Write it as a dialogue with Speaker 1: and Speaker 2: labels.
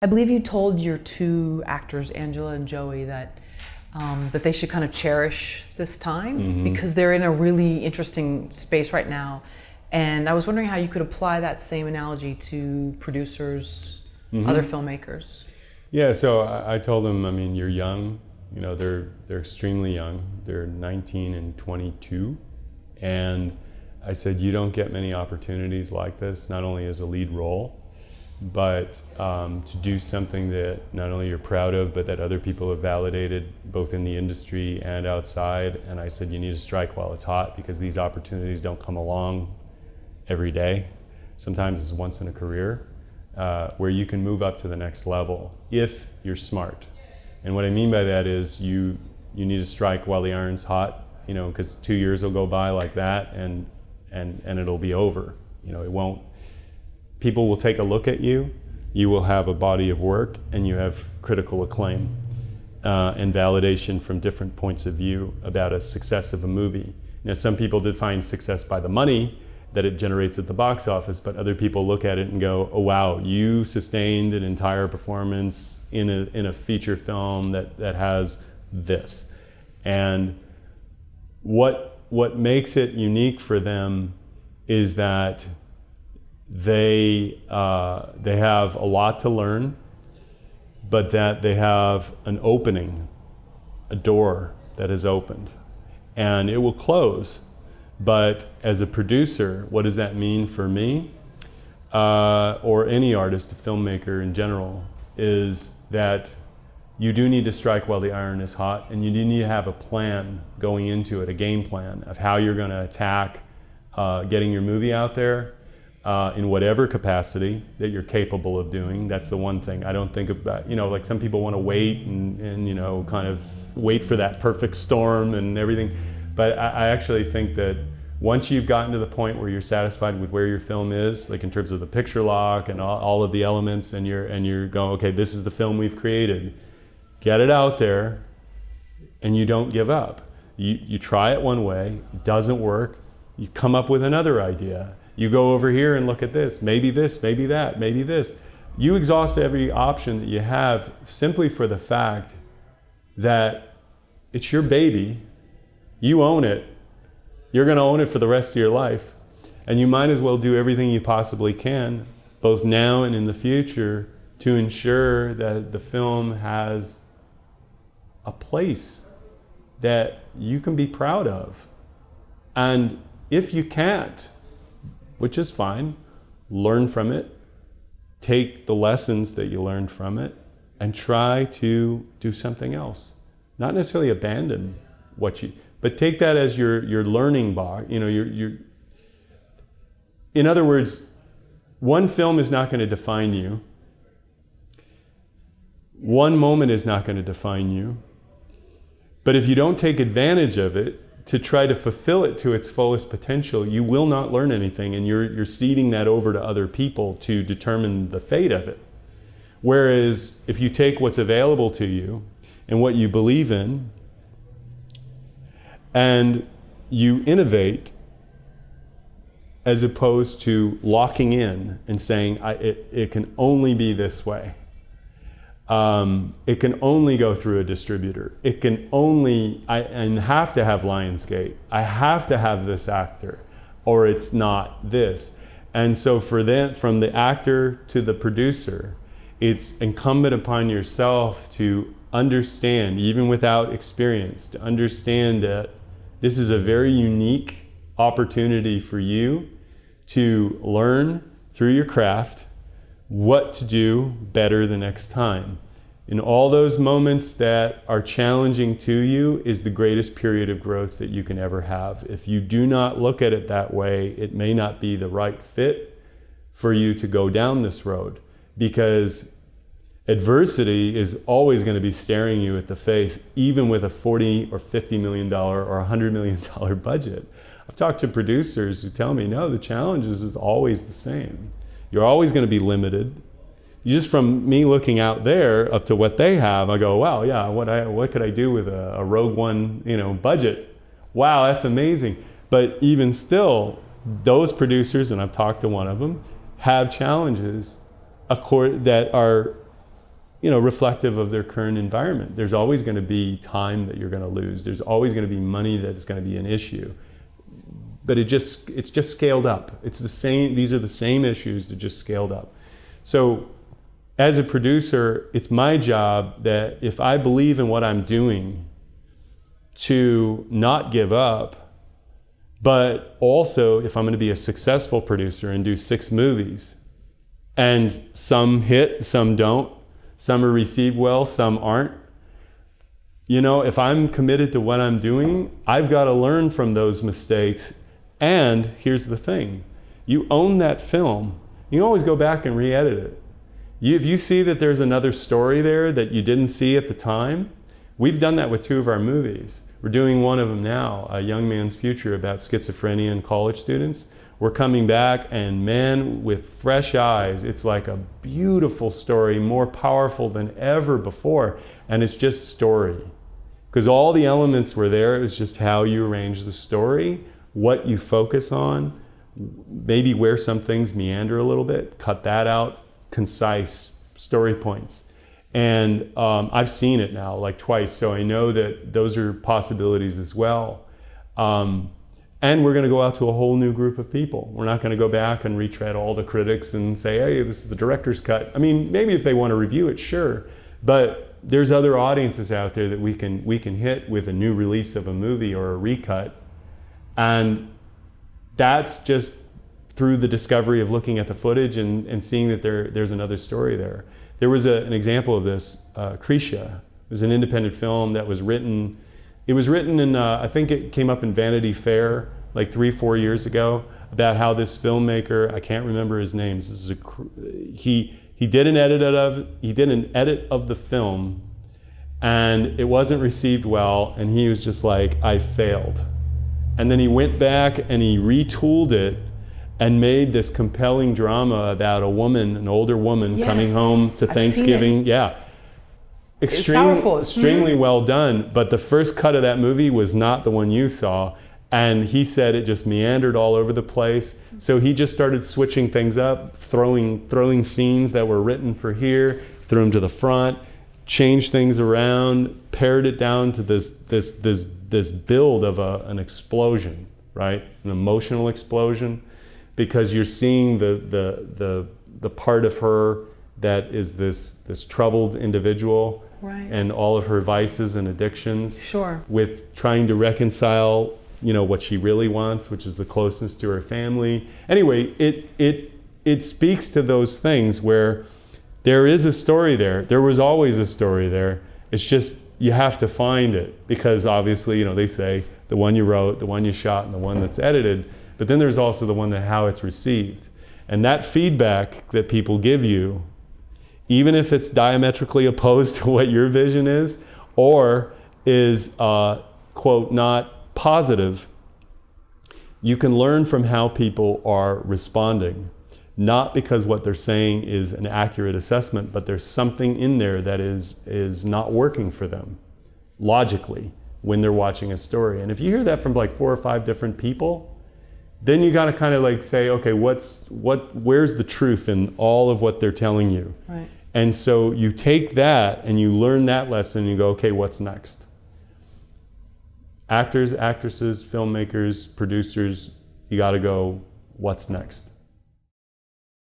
Speaker 1: I believe you told your two actors, Angela and Joey, that they should kind of cherish this time because they're in a really interesting space right now. And I was wondering how you could apply that same analogy to producers, other filmmakers.
Speaker 2: Yeah, so I told them, I mean, you're young, you know, they're extremely young. They're 19 and 22. And I said, you don't get many opportunities like this, not only as a lead role, but to do something that not only you're proud of, but that other people have validated both in the industry and outside. And I said, you need to strike while it's hot because these opportunities don't come along every day. Sometimes it's once in a career where you can move up to the next level if you're smart. And what I mean by that is you need to strike while the iron's hot, you know, because 2 years will go by like that and it'll be over. You know, it won't. People will take a look at you, you will have a body of work, and you have critical acclaim and validation from different points of view about a success of a movie. Now, some people define success by the money that it generates at the box office, but other people look at it and go, oh wow, you sustained an entire performance in a feature film that has this. And what makes it unique for them is that they have a lot to learn, but that they have an opening, a door that is opened, and it will close. But as a producer, what does that mean for me, or any artist, a filmmaker in general, is that you do need to strike while the iron is hot, and you do need to have a plan going into it, a game plan of how you're going to attack getting your movie out there in whatever capacity that you're capable of doing. That's the one thing. I don't think about, you know, like some people want to wait and you know, kind of wait for that perfect storm and everything. But I actually think that once you've gotten to the point where you're satisfied with where your film is, like in terms of the picture lock and all of the elements, and you're going, okay, this is the film we've created, get it out there, and you don't give up. You try it one way, it doesn't work, you come up with another idea. You go over here and look at this, maybe that, maybe this. You exhaust every option that you have simply for the fact that it's your baby, you own it, you're gonna own it for the rest of your life, and you might as well do everything you possibly can, both now and in the future, to ensure that the film has a place that you can be proud of. And if you can't, which is fine, learn from it, take the lessons that you learned from it, and try to do something else. Not necessarily abandon what you, but take that as your learning box. You know, in other words, one film is not going to define you. One moment is not going to define you. But if you don't take advantage of it to try to fulfill it to its fullest potential, you will not learn anything, and you're ceding that over to other people to determine the fate of it. Whereas if you take what's available to you and what you believe in, and you innovate as opposed to locking in and saying, it can only be this way. It can only go through a distributor. It can only, and have to have Lionsgate. I have to have this actor, or it's not this. And so for them, from the actor to the producer, it's incumbent upon yourself to understand, even without experience, to understand that this is a very unique opportunity for you to learn through your craft what to do better the next time. In all those moments that are challenging to you is the greatest period of growth that you can ever have. If you do not look at it that way, it may not be the right fit for you to go down this road, because adversity is always going to be staring you at the face, even with a $40 or $50 million or $100 million budget. I've talked to producers who tell me, no, the challenge is always the same. You're always going to be limited. Just from me looking out there up to what they have, I go, wow, yeah, what could I do with a Rogue One, you know, budget? Wow, that's amazing. But even still, those producers, and I've talked to one of them, have challenges that are reflective of their current environment. There's always going to be time that you're going to lose. There's always going to be money that's going to be an issue. But it's just scaled up. It's the same. These are the same issues that just scaled up. So as a producer, it's my job that if I believe in what I'm doing, to not give up, but also if I'm going to be a successful producer and do 6 movies, and some hit, some don't, some are received well, some aren't. If I'm committed to what I'm doing, I've got to learn from those mistakes. And here's the thing, you own that film. You can always go back and re-edit it. If you see that there's another story there that you didn't see at the time, we've done that with 2 of our movies. We're doing one of them now, A Young Man's Future, about schizophrenia in college students. We're coming back, and man, with fresh eyes, it's like a beautiful story, more powerful than ever before, and it's just story. Because all the elements were there, it was just how you arrange the story, what you focus on, maybe where some things meander a little bit, cut that out, concise story points. And I've seen it now like twice, so I know that those are possibilities as well. And we're going to go out to a whole new group of people. We're not going to go back and retread all the critics and say, hey, this is the director's cut. I mean, maybe if they want to review it, sure. But there's other audiences out there that we can hit with a new release of a movie or a recut. And that's just through the discovery of looking at the footage and seeing that there's another story there. There was an example of this, Krisha. It was an independent film that was written. It was written in, I think it came up in Vanity Fair like 3-4 years ago, about how this filmmaker, I can't remember his name, he did an edit of the film, and it wasn't received well, and he was just like, I failed. And then he went back and he retooled it and made this compelling drama about a woman, an older woman, coming home to Thanksgiving. Yeah. Extremely well done, but the first cut of that movie was not the one you saw, and he said it just meandered all over the place. So he just started switching things up, throwing scenes that were written for here, threw them to the front, changed things around, pared it down to this build of an explosion, right? An emotional explosion, because you're seeing the part of her that is this troubled individual, right, and all of her vices and addictions,
Speaker 1: sure,
Speaker 2: with trying to reconcile, what she really wants, which is the closeness to her family. Anyway, it speaks to those things where there is a story there. There was always a story there. It's just you have to find it, because obviously, they say the one you wrote, the one you shot, and the one that's edited. But then there's also the one that how it's received, and that feedback that people give you, even if it's diametrically opposed to what your vision is, or is, quote, not positive, you can learn from how people are responding. Not because what they're saying is an accurate assessment, but there's something in there that is not working for them, logically, when they're watching a story. And if you hear that from like 4 or 5 different people, then you got to kind of like say, okay, where's the truth in all of what they're telling you?
Speaker 1: Right.
Speaker 2: And so you take that and you learn that lesson and you go, okay, what's next? Actors, actresses, filmmakers, producers, you got to go, what's next?